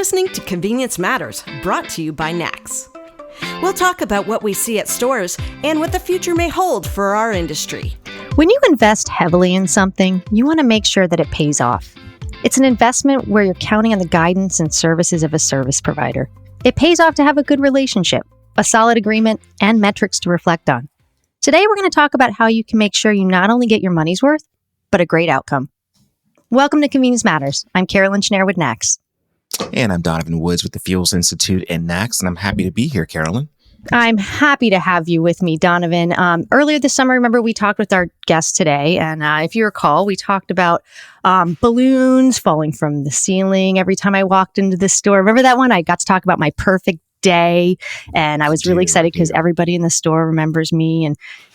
listening to Convenience Matters, brought to you by Nax. We'll talk about what we see at stores and what the future may hold for our industry. When you invest heavily in something, you want to make sure that it pays off. It's an investment where you're counting on the guidance and services of a service provider. It pays off to have a good relationship, a solid agreement, and metrics to reflect on. Today, we're going to talk about how you can make sure you not only get your money's worth, but a great outcome. Welcome to Convenience Matters. I'm Carolyn Schnare with Nax. And I'm Donovan Woods with the Fuels Institute and Nax, and I'm happy to be here, Carolyn. I'm happy to have you with me, Donovan. Earlier this summer, remember, we talked with our guest today, and if you recall, we talked about balloons falling from the ceiling every time I walked into the store. Remember that one? I got to talk about my perfect day, and I was really excited because everybody in the store remembers me,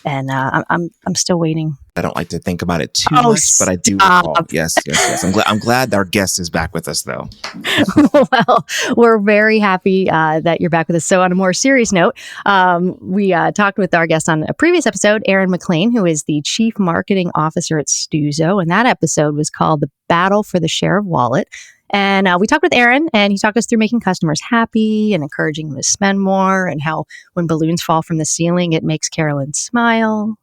and I'm still waiting. I don't like to think about it too much, but I do recall. Yes. I'm glad our guest is back with us, though. Well, we're very happy that you're back with us. So on a more serious note, we talked with our guest on a previous episode, Aaron McLean, who is the Chief Marketing Officer at Stuzo. And that episode was called The Battle for the Share of Wallet. And we talked with Aaron, and he talked us through making customers happy and encouraging them to spend more, and how when balloons fall from the ceiling, it makes Carolyn smile.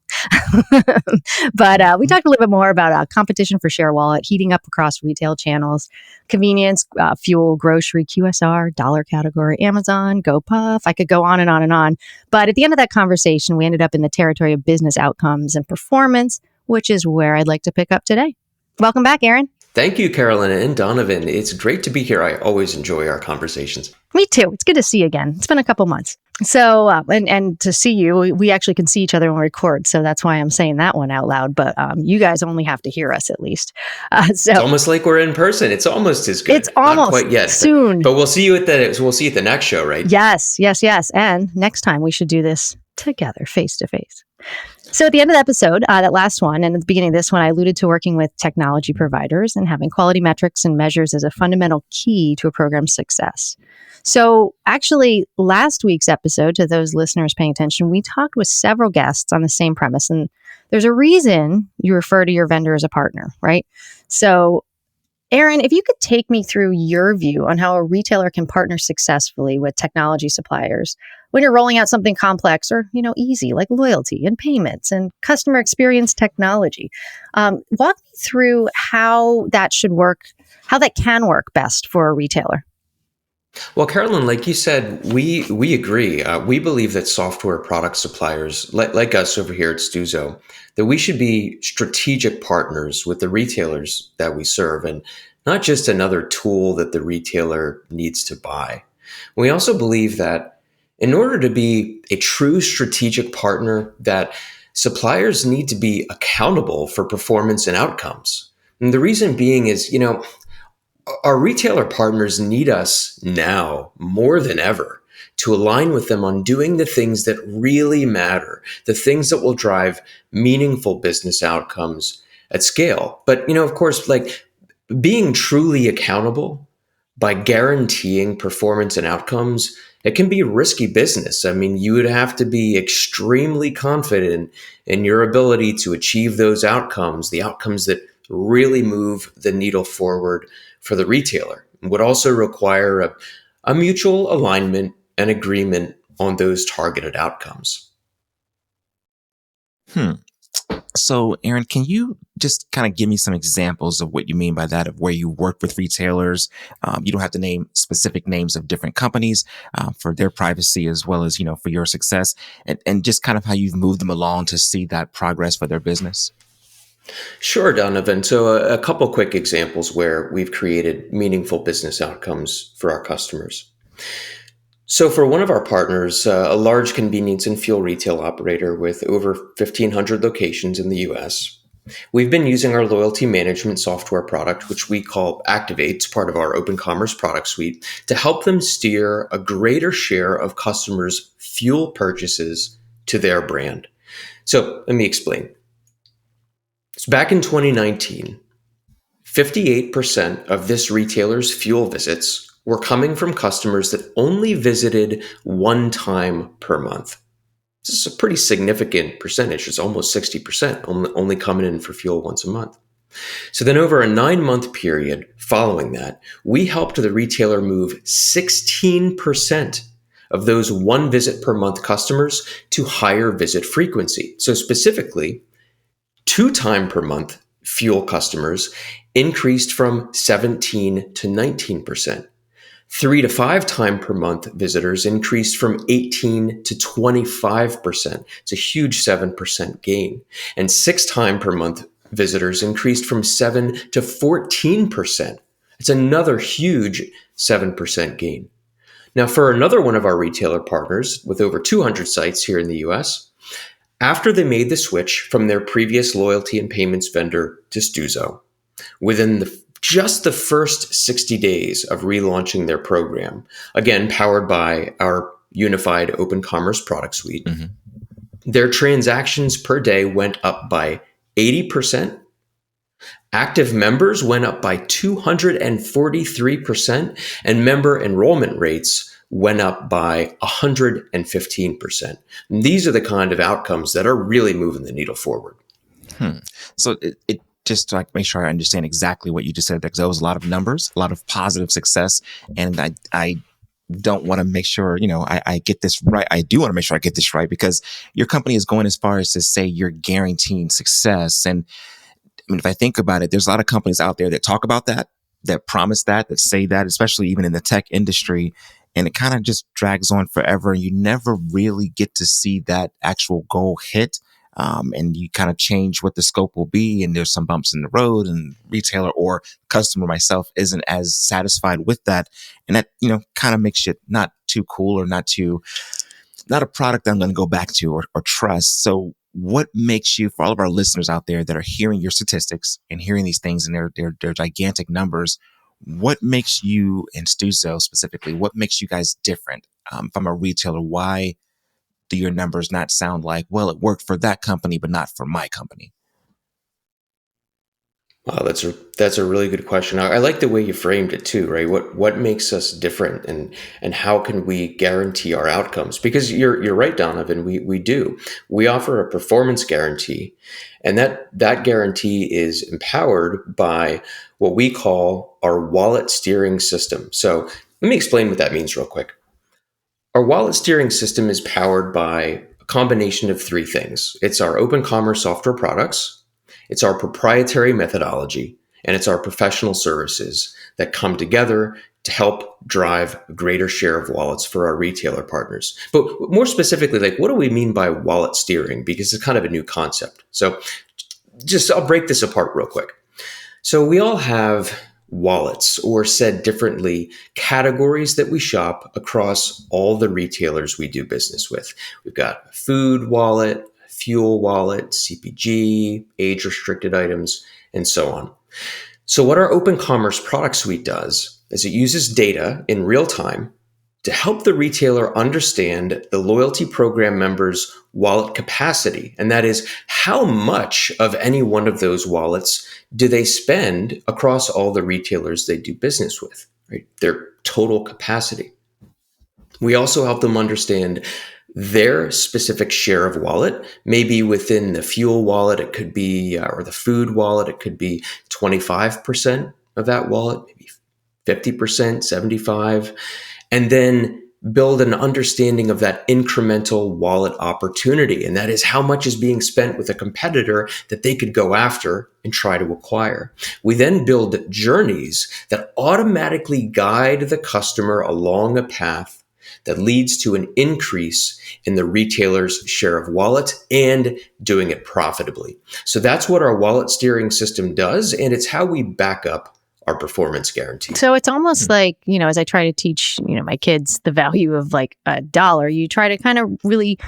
But we talked a little bit more about competition for share wallet, heating up across retail channels, convenience, fuel, grocery, QSR, dollar category, Amazon, GoPuff. I could go on and on and on. But at the end of that conversation, we ended up in the territory of business outcomes and performance, which is where I'd like to pick up today. Welcome back, Aaron. Thank you, Carolyn and Donovan. It's great to be here. I always enjoy our conversations. Me too. It's good to see you again. It's been a couple months. So, and to see you, we actually can see each other when we record. So that's why I'm saying that one out loud. But you guys only have to hear us at least. So it's almost like we're in person. It's almost as good. It's almost not quite yet, soon. But we'll see you at the next show, right? Yes. And next time we should do this together, face to face. So at the end of the episode, that last one, and at the beginning of this one, I alluded to working with technology providers and having quality metrics and measures as a fundamental key to a program's success. So actually, last week's episode, to those listeners paying attention, we talked with several guests on the same premise. And there's a reason you refer to your vendor as a partner, right? So Aaron, if you could take me through your view on how a retailer can partner successfully with technology suppliers when you're rolling out something complex or, easy, like loyalty and payments and customer experience technology. Walk me through how that should work, how that can work best for a retailer. Well, Carolyn, like you said, we agree. We believe that software product suppliers, like us over here at Stuzo, that we should be strategic partners with the retailers that we serve, and not just another tool that the retailer needs to buy. We also believe that in order to be a true strategic partner, that suppliers need to be accountable for performance and outcomes. And the reason being is, our retailer partners need us now more than ever to align with them on doing the things that really matter, the things that will drive meaningful business outcomes at scale. But, of course, like being truly accountable by guaranteeing performance and outcomes, it can be risky business. I mean, you would have to be extremely confident in your ability to achieve those outcomes, the outcomes that really move the needle forward for the retailer. It would also require a mutual alignment and agreement on those targeted outcomes. So, Aaron, can you just kind of give me some examples of what you mean by that, of where you work with retailers? You don't have to name specific names of different companies for their privacy as well as, for your success, and just kind of how you've moved them along to see that progress for their business. Sure, Donovan. So a couple quick examples where we've created meaningful business outcomes for our customers. So for one of our partners, a large convenience and fuel retail operator with over 1,500 locations in the US, we've been using our loyalty management software product, which we call Activate, it's part of our open commerce product suite, to help them steer a greater share of customers' fuel purchases to their brand. So let me explain. So back in 2019, 58% of this retailer's fuel visits were coming from customers that only visited one time per month. This is a pretty significant percentage. It's almost 60% only coming in for fuel once a month. So then over a 9-month period following that, we helped the retailer move 16% of those one visit per month customers to higher visit frequency. So specifically, 2 time per month fuel customers increased from 17 to 19%. 3 to 5 time per month visitors increased from 18 to 25%. It's a huge 7% gain. And 6 time per month visitors increased from 7 to 14%. It's another huge 7% gain. Now, for another one of our retailer partners with over 200 sites here in the US, after they made the switch from their previous loyalty and payments vendor to Stuzo, within just the first 60 days of relaunching their program, again, powered by our unified open commerce product suite, their transactions per day went up by 80%. Active members went up by 243%, and member enrollment rates went up by 115%. And these are the kind of outcomes that are really moving the needle forward. So it just to like make sure I understand exactly what you just said, because there was a lot of numbers, a lot of positive success, and I don't want to make sure, I get this right. I do want to make sure I get this right, because your company is going as far as to say you're guaranteeing success. And I mean, if I think about it, there's a lot of companies out there that talk about that promise that say that, especially even in the tech industry. And it kind of just drags on forever. And you never really get to see that actual goal hit. And you kind of change what the scope will be. And there's some bumps in the road, and retailer or customer myself isn't as satisfied with that. And that, kind of makes it not too cool or not a product that I'm going to go back to or trust. So what makes you, for all of our listeners out there that are hearing your statistics and hearing these things and they're gigantic numbers, what makes you and Stuzo specifically, what makes you guys different? If I'm a retailer, why do your numbers not sound like, well, it worked for that company, but not for my company? Wow, that's a really good question. I like the way you framed it too, right? What makes us different, and how can we guarantee our outcomes? Because you're right, Donovan. We do. We offer a performance guarantee, and that guarantee is empowered by what we call our wallet steering system. So let me explain what that means real quick. Our wallet steering system is powered by a combination of 3 things. It's our open commerce software products, it's our proprietary methodology, and it's our professional services that come together to help drive a greater share of wallets for our retailer partners. But more specifically, like, what do we mean by wallet steering? Because it's kind of a new concept. So I'll break this apart real quick. So we all have wallets, or said differently, categories that we shop across all the retailers we do business with. We've got a food wallet, fuel wallet, CPG, age restricted items, and so on. So what our open commerce product suite does is it uses data in real time to help the retailer understand the loyalty program members' wallet capacity. And that is, how much of any one of those wallets do they spend across all the retailers they do business with, right? Their total capacity. We also help them understand their specific share of wallet. Maybe within the fuel wallet, it could be, or the food wallet, it could be 25% of that wallet, maybe 50%, 75%. And then build an understanding of that incremental wallet opportunity. And that is how much is being spent with a competitor that they could go after and try to acquire. We then build journeys that automatically guide the customer along a path that leads to an increase in the retailer's share of wallet and doing it profitably. So that's what our wallet steering system does. And it's how we back up our performance guarantee. So it's almost like, as I try to teach, my kids the value of like $1, you try to kind of really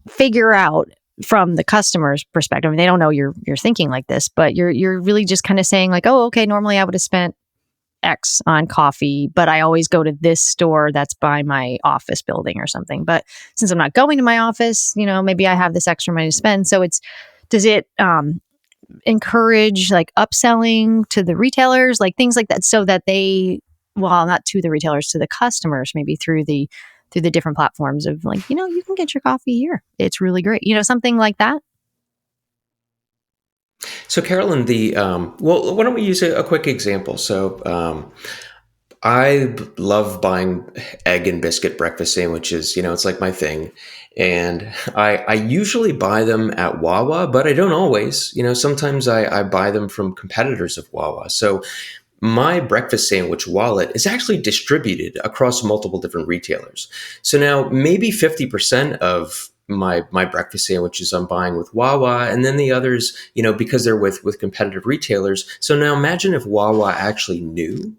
figure out from the customer's perspective. I mean, they don't know you're thinking like this, but you're really just kind of saying like, oh, okay, normally I would have spent X on coffee, but I always go to this store that's by my office building or something. But since I'm not going to my office, maybe I have this extra money to spend. So does it encourage like upselling to the retailers, like things like that, so that they, well, not to the retailers, to the customers, maybe through the different platforms of like, you can get your coffee here. It's really great. Something like that. So, Carolyn, well, why don't we use a quick example? So, I love buying egg and biscuit breakfast sandwiches. It's like my thing. And I usually buy them at Wawa, but I don't always. Sometimes I buy them from competitors of Wawa. So my breakfast sandwich wallet is actually distributed across multiple different retailers. So now maybe 50% of my breakfast sandwiches I'm buying with Wawa, and then the others, because they're with competitive retailers. So now imagine if Wawa actually knew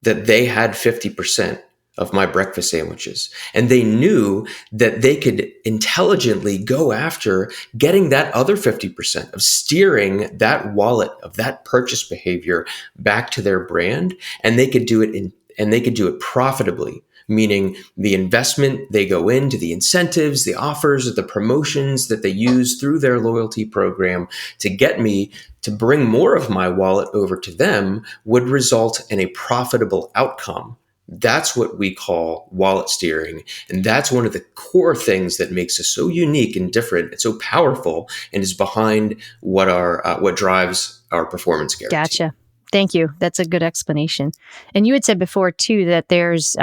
that they had 50% of my breakfast sandwiches. And they knew that they could intelligently go after getting that other 50% of steering that wallet of that purchase behavior back to their brand. And they could do it profitably, meaning the investment they go into, the incentives, the offers, the promotions that they use through their loyalty program to get me to bring more of my wallet over to them would result in a profitable outcome. That's what we call wallet steering. And that's one of the core things that makes us so unique and different and so powerful and is behind what drives our performance guarantee. Gotcha. Thank you. That's a good explanation. And you had said before too that there's,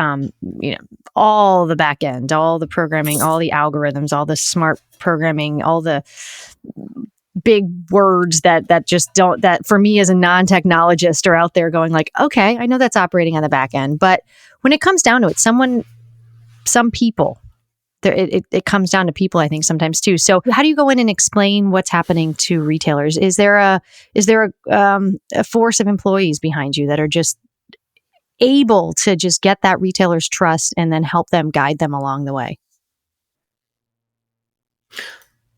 all the back end, all the programming, all the algorithms, all the smart programming, all the big words that just don't, that for me as a non-technologist are out there going like, okay, I know that's operating on the back end, but when it comes down to it, some people, it comes down to people, I think sometimes too. So how do you go in and explain what's happening to retailers? Is there a force of employees behind you that are just able to just get that retailer's trust and then help them guide them along the way?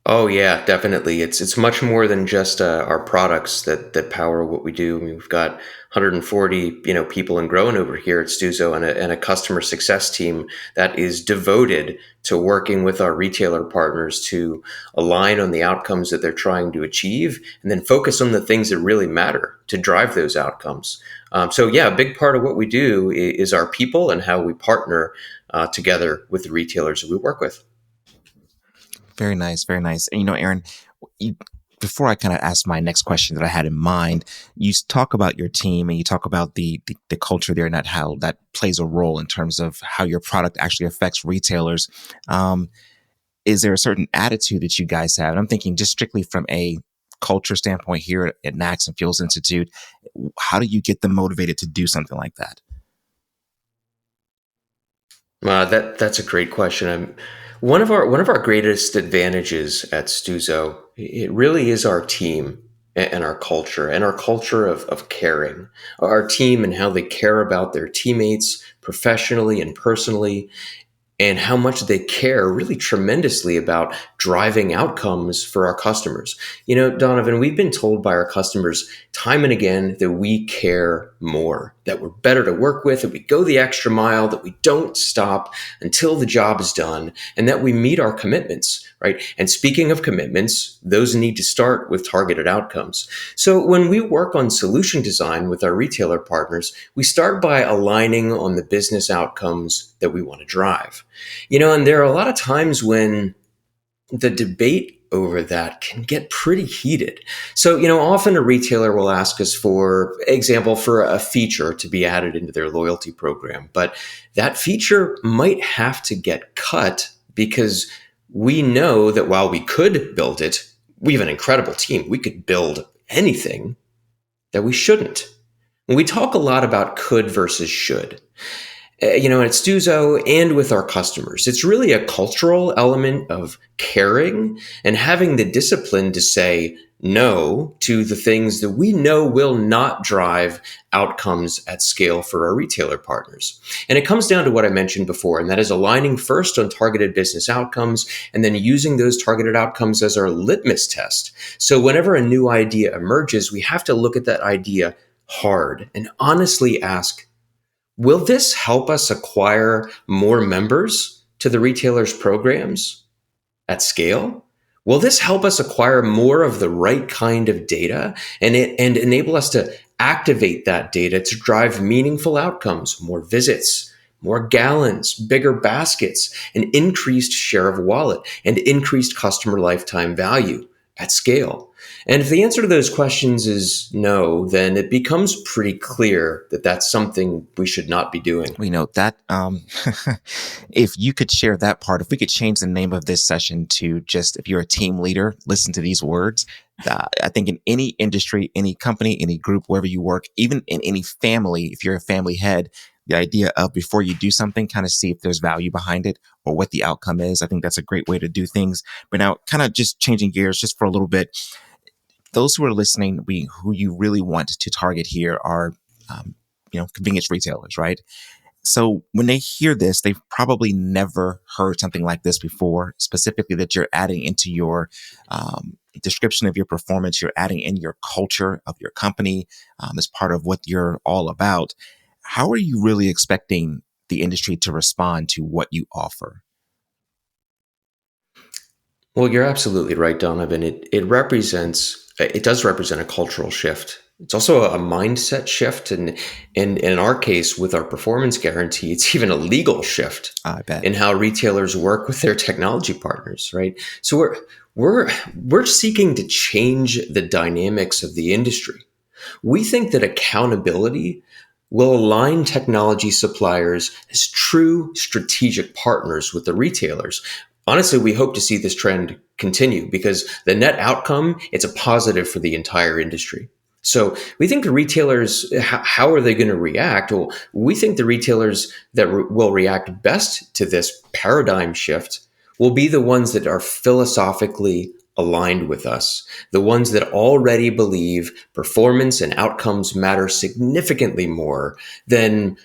Oh yeah, definitely. It's much more than just our products that power what we do. I mean, we've got 140 people and growing over here at Stuzo, and a customer success team that is devoted to working with our retailer partners to align on the outcomes that they're trying to achieve, and then focus on the things that really matter to drive those outcomes. So yeah, a big part of what we do is our people and how we partner together with the retailers that we work with. Very nice, very nice. And Aaron, you, before I kind of ask my next question that I had in mind, you talk about your team and you talk about the culture there and how that plays a role in terms of how your product actually affects retailers. Is there a certain attitude that you guys have? And I'm thinking just strictly from a culture standpoint here at NACS and Fuels Institute. How do you get them motivated to do something like that? That's a great question. One of our greatest advantages at Stuzo, it really is our team and our culture of caring. Our team and how they care about their teammates professionally and personally, and how much they care really tremendously about driving outcomes for our customers. Donovan, we've been told by our customers time and again that we care more, that we're better to work with, that we go the extra mile, that we don't stop until the job is done, and that we meet our commitments, right? And speaking of commitments, those need to start with targeted outcomes. So when we work on solution design with our retailer partners, we start by aligning on the business outcomes that we want to drive. And there are a lot of times when the debate over that can get pretty heated. So, often a retailer will ask us for a feature to be added into their loyalty program, but that feature might have to get cut because we know that while we could build it, we have an incredible team. We could build anything that we shouldn't. And we talk a lot about could versus should. At Stuzo and with our customers, it's really a cultural element of caring and having the discipline to say no to the things that we know will not drive outcomes at scale for our retailer partners. And it comes down to what I mentioned before, and that is aligning first on targeted business outcomes and then using those targeted outcomes as our litmus test. So whenever a new idea emerges, we have to look at that idea hard and honestly ask, will this help us acquire more members to the retailer's programs at scale? Will this help us acquire more of the right kind of data and enable us to activate that data to drive meaningful outcomes, more visits, more gallons, bigger baskets, an increased share of wallet, and increased customer lifetime value at scale? And if the answer to those questions is no, then it becomes pretty clear that that's something we should not be doing. That, if you could share that part, if we could change the name of this session to just, if you're a team leader, listen to these words. I think in any industry, any company, any group, wherever you work, even in any family, if you're a family head, the idea of before you do something, kind of see if there's value behind it or what the outcome is. I think that's a great way to do things. But now kind of just changing gears just for a little bit. Those who are listening, who you really want to target here are, convenience retailers, right? So when they hear this, they've probably never heard something like this before, specifically that you're adding into your description of your performance, you're adding in your culture of your company as part of what you're all about. How are you really expecting the industry to respond to what you offer? Well, you're absolutely right, Donovan. It does represent a cultural shift. It's also a mindset shift. And in our case, with our performance guarantee, it's even a legal shift I bet. in how retailers work with their technology partners, right? So we're seeking to change the dynamics of the industry. We think that accountability will align technology suppliers as true strategic partners with the retailers. Honestly, we hope to see this trend continue because the net outcome, it's a positive for the entire industry. So we think the retailers, how are they going to react? Well, we think the retailers that will react best to this paradigm shift will be the ones that are philosophically aligned with us, the ones that already believe performance and outcomes matter significantly more than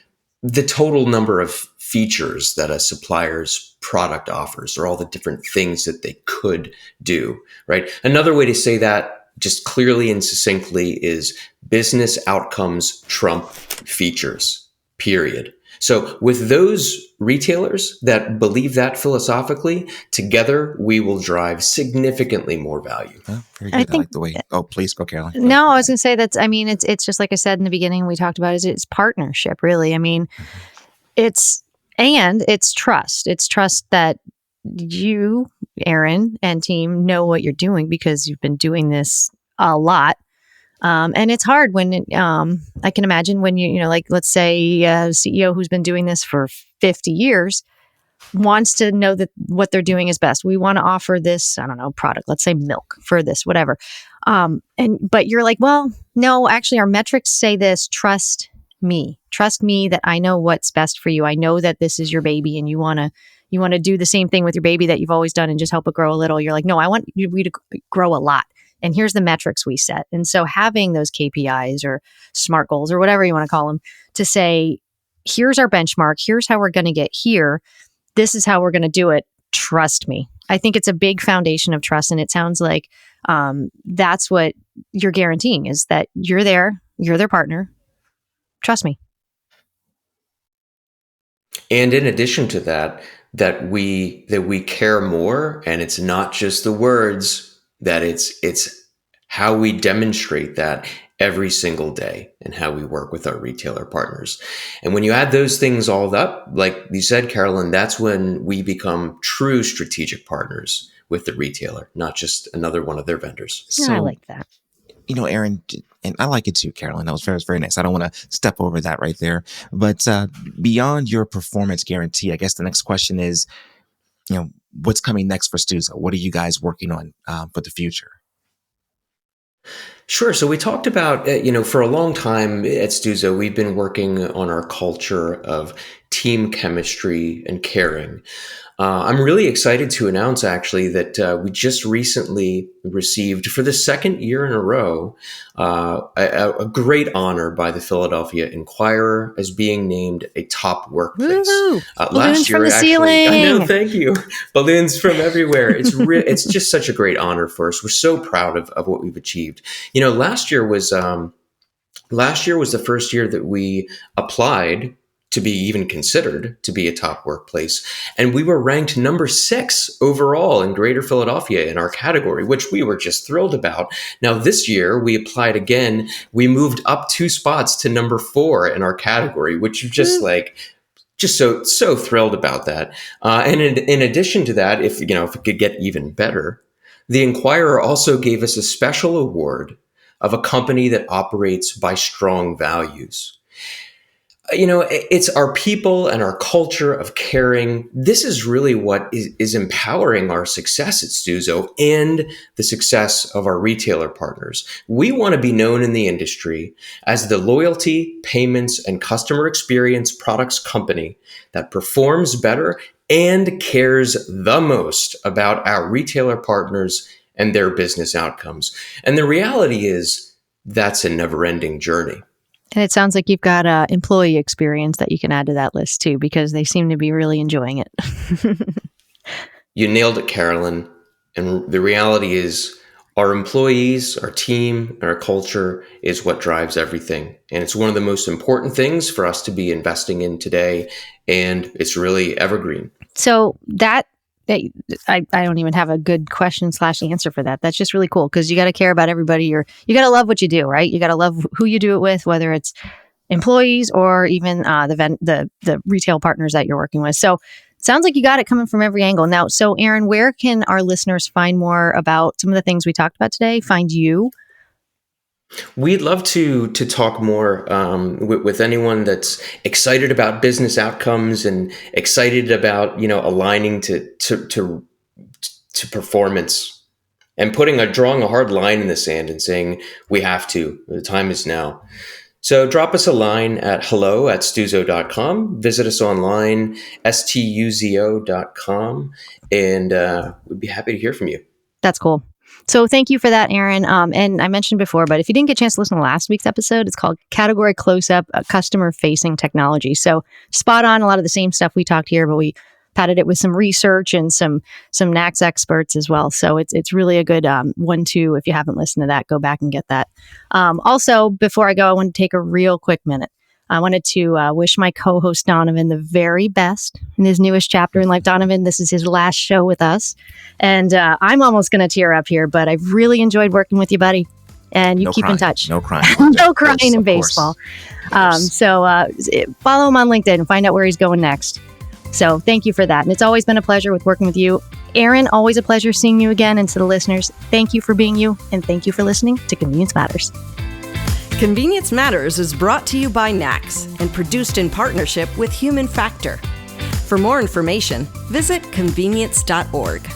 the total number of features that a supplier's product offers or all the different things that they could do, right? Another way to say that just clearly and succinctly is business outcomes trump features, period. So with those retailers that believe that philosophically, together we will drive significantly more value. Oh, very good. I like the way. Oh, please go, Carolyn. No, I was going to say it's just like I said in the beginning, we talked about it's partnership, really. I mean, it's trust. It's trust that you, Aaron, and team know what you're doing because you've been doing this a lot. And it's hard when I can imagine when like let's say a CEO who's been doing this for 50 years wants to know that what they're doing is best. We want to offer this, I don't know, product, let's say milk for this, whatever. But you're like, well, no, actually our metrics say this, trust me that I know what's best for you. I know that this is your baby and you want to do the same thing with your baby that you've always done and just help it grow a little. You're like, no, I want you to grow a lot. And here's the metrics we set. And so having those KPIs or SMART goals or whatever you want to call them to say, here's our benchmark. Here's how we're going to get here. This is how we're going to do it. Trust me. I think it's a big foundation of trust. And it sounds like that's what you're guaranteeing is that you're there. You're their partner. Trust me. And in addition to that we care more, and it's not just the words, that it's how we demonstrate that every single day and how we work with our retailer partners. And when you add those things all up, like you said, Carolyn, that's when we become true strategic partners with the retailer, not just another one of their vendors. So, I like that. Aaron, and I like it too, Carolyn. That was very, very nice. I don't want to step over that right there. But beyond your performance guarantee, I guess the next question is, what's coming next for Stuzo? What are you guys working on for the future? Sure. So we talked about, for a long time at Stuzo, we've been working on our culture of team chemistry and caring. I'm really excited to announce, actually, that we just recently received, for the second year in a row, a great honor by the Philadelphia Inquirer as being named a top workplace. Last year, from the ceiling. I know, thank you. Balloons from everywhere. It's just such a great honor for us. We're so proud of what we've achieved. Last year was the first year that we applied to be even considered to be a top workplace. And we were ranked number 6 overall in Greater Philadelphia in our category, which we were just thrilled about. Now, this year we applied again. We moved up 2 spots to number 4 in our category, which just so thrilled about that. And in addition to that, if it could get even better, The Inquirer also gave us a special award of a company that operates by strong values. It's our people and our culture of caring. This is really what is empowering our success at Stuzo and the success of our retailer partners. We want to be known in the industry as the loyalty, payments, and customer experience products company that performs better and cares the most about our retailer partners and their business outcomes. And the reality is that's a never-ending journey. And it sounds like you've got employee experience that you can add to that list too, because they seem to be really enjoying it. You nailed it, Carolyn. And the reality is our employees, our team, and our culture is what drives everything. And it's one of the most important things for us to be investing in today. And it's really evergreen. So I don't even have a good question/answer for that. That's just really cool because you got to care about everybody. You got to love what you do, right? You got to love who you do it with, whether it's employees or even the retail partners that you're working with. So sounds like you got it coming from every angle. Now, so Aaron, where can our listeners find more about some of the things we talked about today? Find you? We'd love to talk more with anyone that's excited about business outcomes and excited about aligning to performance and drawing a hard line in the sand and saying we have to. The time is now. So drop us a line at hello@stuzo.com. Visit us online, stuzo.com, and we'd be happy to hear from you. That's cool. So thank you for that, Aaron. And I mentioned before, but if you didn't get a chance to listen to last week's episode, it's called Category Close-Up, Customer-Facing Technology. So spot on a lot of the same stuff we talked here, but we padded it with some research and some NACS experts as well. So it's really a good one, too. If you haven't listened to that, go back and get that. Also, before I go, I want to take a real quick minute. I wanted to wish my co-host Donovan the very best in his newest chapter in life. Donovan, this is his last show with us. And I'm almost going to tear up here, but I've really enjoyed working with you, buddy. And you keep in touch. No crying. No crying in baseball. So follow him on LinkedIn and find out where he's going next. So thank you for that. And it's always been a pleasure with working with you. Aaron, always a pleasure seeing you again. And to the listeners, thank you for being you. And thank you for listening to Convenience Matters. Convenience Matters is brought to you by NACS and produced in partnership with Human Factor. For more information, visit convenience.org.